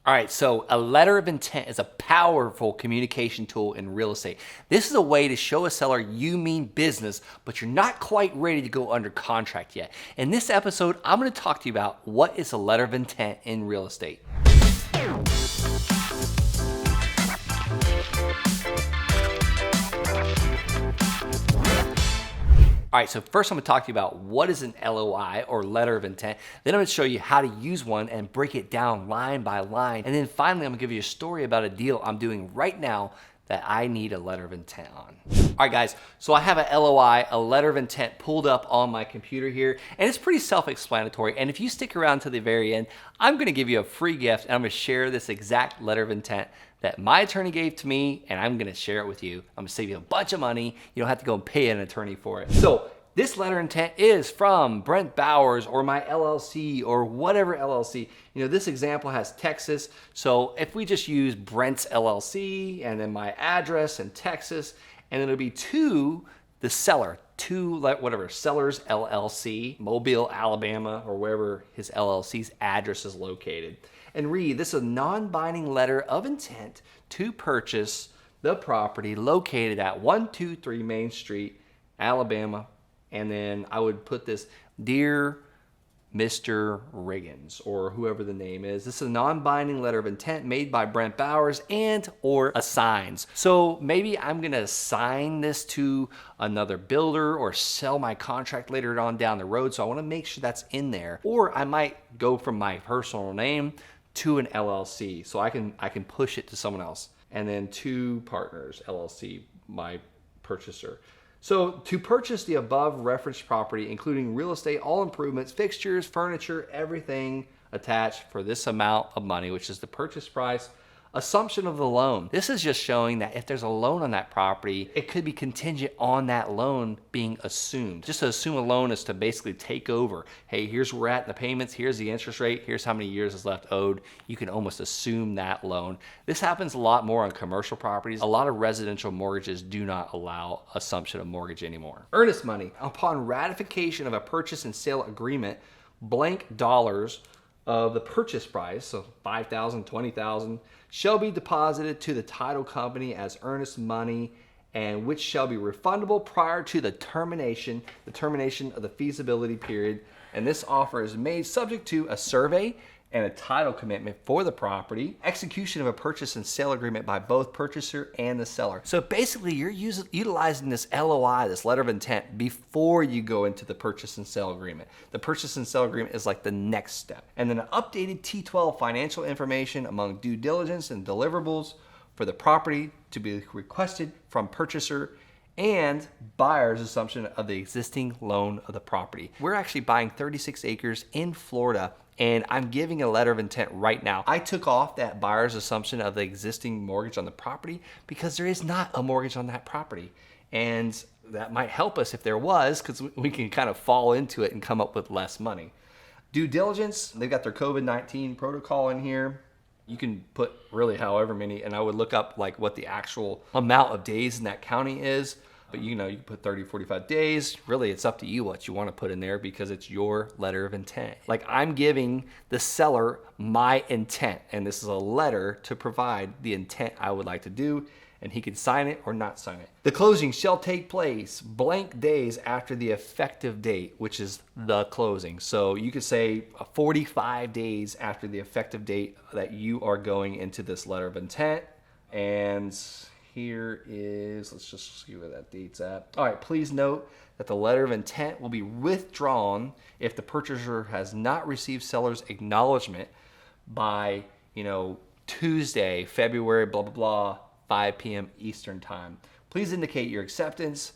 All right, so a letter of intent is a powerful communication tool in real estate. This is a way to show a seller you mean business, but you're not quite ready to go under contract yet. In this episode, I'm going to talk to you about what is a letter of intent in real estate. All right, so first I'm gonna talk to you about what is an LOI or letter of intent. Then I'm gonna show you how to use one and break it down line by line. And then finally, I'm gonna give you a story about a deal I'm doing right now that I need a letter of intent on. All right, guys, so I have a LOI, a letter of intent, pulled up on my computer here, and it's pretty self-explanatory. And if you stick around to the very end, I'm gonna give you a free gift, and I'm gonna share this exact letter of intent that my attorney gave to me, and I'm gonna share it with you. I'm gonna save you a bunch of money. You don't have to go and pay an attorney for it. So this letter of intent is from Brent Bowers or my LLC or whatever LLC. You know, this example has Texas. So if we just use Brent's LLC and then my address in Texas, and it'll be to the seller, to whatever, Sellers LLC, Mobile, Alabama, or wherever his LLC's address is located. And read, this is a non-binding letter of intent to purchase the property located at 123 Main Street, Alabama. And then I would put this, Dear Mr. Riggins, or whoever the name is. This is a non-binding letter of intent made by Brent Bowers and or assigns. So maybe I'm gonna assign this to another builder or sell my contract later on down the road. So I wanna make sure that's in there. Or I might go from my personal name to an LLC. So I can push it to someone else. And then to Partners, LLC, my purchaser. So to purchase the above referenced property, including real estate, all improvements, fixtures, furniture, everything attached for this amount of money, which is the purchase price, assumption of the loan. This is just showing that if there's a loan on that property, it could be contingent on that loan being assumed. Just to assume a loan is to basically take over. Hey, here's where we're at in the payments, here's the interest rate, here's how many years is left owed. You can almost assume that loan. This happens a lot more on commercial properties. A lot of residential mortgages do not allow assumption of mortgage anymore. Earnest money. Upon ratification of a purchase and sale agreement, blank dollars of the purchase price, so $5,000, $20,000, shall be deposited to the title company as earnest money, and which shall be refundable prior to the termination of the feasibility period. And this offer is made subject to a survey and a title commitment for the property, execution of a purchase and sale agreement by both purchaser and the seller. So basically you're utilizing this LOI, this letter of intent, before you go into the purchase and sale agreement. The purchase and sale agreement is like the next step. And then an updated T12 financial information among due diligence and deliverables for the property to be requested from purchaser and buyer's assumption of the existing loan of the property. We're actually buying 36 acres in Florida, and I'm giving a letter of intent right now. I took off that buyer's assumption of the existing mortgage on the property because there is not a mortgage on that property. And that might help us if there was, because we can kind of fall into it and come up with less money. Due diligence, they've got their COVID-19 protocol in here. You can put really however many, and I would look up like what the actual amount of days in that county is. But you know, you can put 30, 45 days. Really, it's up to you what you want to put in there because it's your letter of intent. Like I'm giving the seller my intent, and this is a letter to provide the intent I would like to do, and he can sign it or not sign it. The closing shall take place blank days after the effective date, which is the closing. So you could say 45 days after the effective date that you are going into this letter of intent. And here is, let's just see where that date's at. All right, please note that the letter of intent will be withdrawn if the purchaser has not received seller's acknowledgement by, Tuesday, February, blah, blah, blah, 5 p.m. Eastern time. Please indicate your acceptance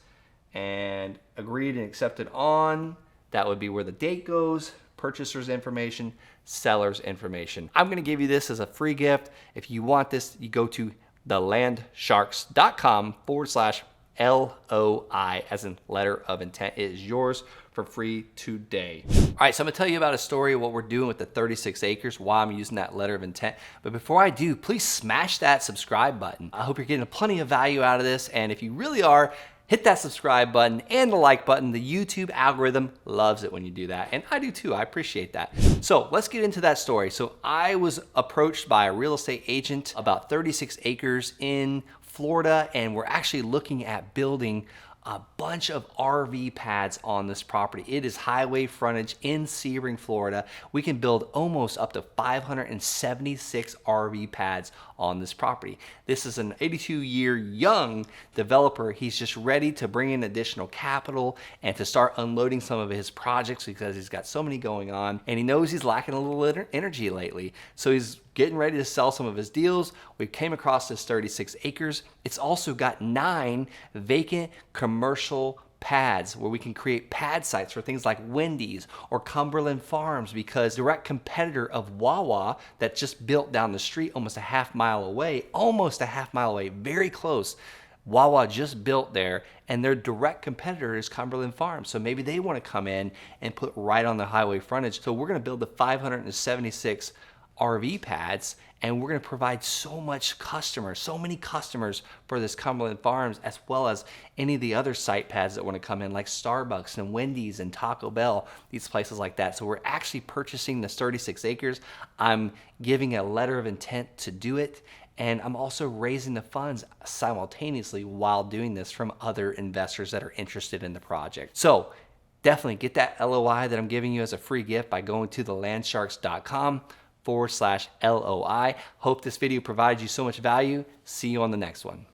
and agreed and accepted on. That would be where the date goes, purchaser's information, seller's information. I'm gonna give you this as a free gift. If you want this, you go to thelandsharks.com/LOI, as in letter of intent. It is yours for free today. All right, so I'm gonna tell you about a story of what we're doing with the 36 acres, why I'm using that letter of intent. But before I do, please smash that subscribe button. I hope you're getting plenty of value out of this. And if you really are, Hit that subscribe button and the like button. The YouTube algorithm loves it when you do that, and I do too. I appreciate that. So let's get into that story. So I was approached by a real estate agent about 36 acres in Florida, and we're actually looking at building a bunch of RV pads on this property. It is highway frontage in Sebring, Florida. We can build almost up to 576 RV pads on this property. This is an 82-year young developer. He's just ready to bring in additional capital and to start unloading some of his projects because he's got so many going on, and he knows he's lacking a little energy lately. So he's getting ready to sell some of his deals. We came across this 36 acres. It's also got 9 vacant commercial pads where we can create pad sites for things like Wendy's or Cumberland Farms, because direct competitor of Wawa that just built down the street almost a half mile away, very close. Wawa just built there, and their direct competitor is Cumberland Farms. So maybe they want to come in and put right on the highway frontage. So we're going to build the 576 RV pads, and we're going to provide so many customers for this Cumberland Farms, as well as any of the other site pads that want to come in, like Starbucks and Wendy's and Taco Bell, these places like that. So we're actually purchasing this 36 acres. I'm giving a letter of intent to do it, and I'm also raising the funds simultaneously while doing this from other investors that are interested in the project. So definitely get that LOI that I'm giving you as a free gift by going to thelandsharks.com/LOI. Hope this video provides you so much value. See you on the next one.